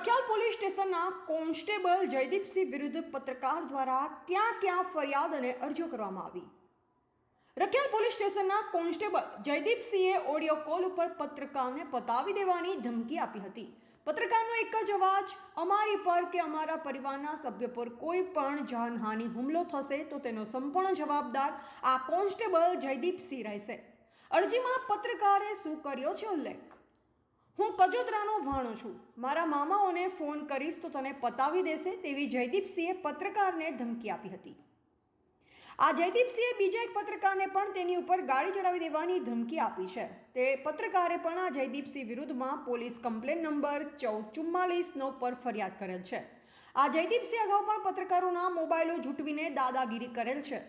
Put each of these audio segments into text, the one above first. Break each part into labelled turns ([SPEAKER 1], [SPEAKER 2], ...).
[SPEAKER 1] Rakhial police સ્ટેશનના constable Jaydeepsinh વિરુદ્ધ પત્રકાર દ્વારા ક્યાં ફરિયાદ અને અરજીઓ કરવામાં આવી। રખિયાલ પોલીસ સ્ટેશનના કોન્સ્ટેબલ જયદીપસિંહે ઓડિયો કોલ ઉપર પત્રકારને પતાવી દેવાની ધમકી આપી હતી। પત્રકારનો એક જ અવાજ, અમારી પર કે અમારા પરિવારના સભ્ય પર કોઈ પણ જાનહાનિ હુમલો થશે તો તેનો સંપૂર્ણ જવાબદાર આ કોન્સ્ટેબલ જયદીપસિંહ રહેશે। અરજીમાં પત્રકારે શું કર્યો છે ઉલ્લેખ? હું કજોદરાનો ભાણો છું, મારા મામાઓને ફોન કરીશ તો તને પતાવી દેશે તેવી જયદીપસિંહે પત્રકારને ધમકી આપી હતી। આ જયદીપસિંહે બીજા એક પત્રકારને પણ તેની ઉપર ગાડી ચડાવી દેવાની ધમકી આપી છે। તે પત્રકારે પણ આ જયદીપસિંહ વિરુદ્ધમાં પોલીસ કમ્પ્લેન નંબર 1444/9 પર ફરિયાદ કરેલ છે। આ જયદીપસિંહ અગાઉ પણ પત્રકારોના મોબાઈલો ઝૂંટવીને દાદાગીરી કરેલ છે।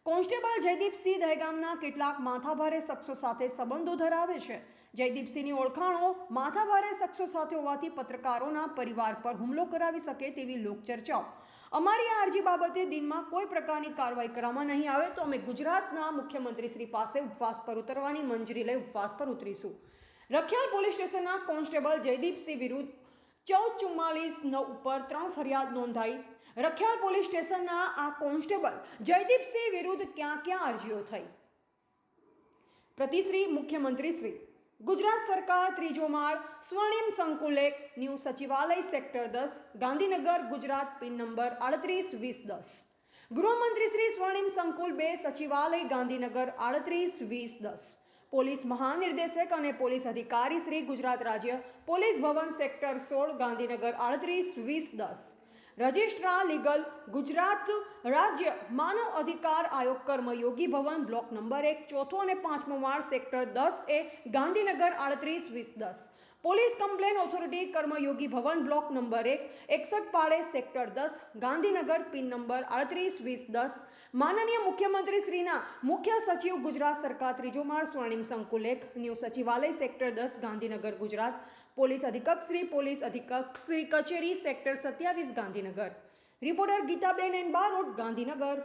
[SPEAKER 1] કોન્સ્ટેબલ જયદીપસિંહ દહેગામના કેટલાક માથાભારે શખ્સો સાથે સંબંધો ધરાવે છે। જયદીપસિંહની ઓળખાણો માથાભારે શખ્સો સાથે હોવાથી પત્રકારોના પરિવાર પર હુમલો કરાવી શકે તેવી લોકચર્ચાઓ। અમારી આ અરજી બાબતે દિનમાં કોઈ પ્રકારની કાર્યવાહી કરવામાં નહીં આવે તો અમે ગુજરાતના મુખ્યમંત્રી શ્રી પાસે ઉપવાસ પર ઉતરવાની મંજૂરી લઈ ઉપવાસ પર ઉતરીશું। રખિયાલ પોલીસ સ્ટેશનના કોન્સ્ટેબલ જયદીપસિંહ વિરુદ્ધ 1444/9 ઉપર 3 ફરિયાદ નોંધાઈ। રખિયાલ પોલીસ સ્ટેશનના આ કોન્સ્ટેબલ જયદીપસિંહ વિરુદ્ધ ક્યાં અરજીઓ થઈ? પ્રતિશ્રી મુખ્યમંત્રીશ્રી, ગુજરાત સરકાર, 3જો માળ, સ્વર્ણિમ સંકુલ 1, ન્યૂ સચિવાલય sector 10, Gandhinagar, Gujarat, pin number 382010। ગૃહમંત્રી શ્રી, સ્વર્ણિમ સંકુલ 2, સચિવાલય, ગાંધીનગર 382010। પોલીસ મહાનિર્દેશક અને પોલીસ અધિકારી શ્રી, ગુજરાત રાજ્ય police Bhavan sector 16, Gandhinagar 382010। Registrar legal, Gujarat રાજ્ય માનવ અધિકાર આયોગ, કર્મયોગી ભવન, બ્લોક નંબર 1, ચોથો અને 5મો માળ, sector 10A, Gandhinagar 382010। Police complaint authority, Karmayogi Bhavan, block number 1, 61 પાડે, સેક્ટર 10, ગાંધીનગર, પિન નંબર 382010। માનનીય મુખ્યમંત્રી શ્રીના મુખ્ય સચિવ, ગુજરાત સરકાર, 3જો માળ, સ્વર્ણિમ સંકુલ 1, ન્યૂ સચિવાલય સેક્ટર 10, ગાંધીનગર, ગુજરાત। પોલીસ અધિક્ષક શ્રી, કચેરી, sector 27, Gandhinagar. Reporter Gitaben N Barot, Gandhinagar.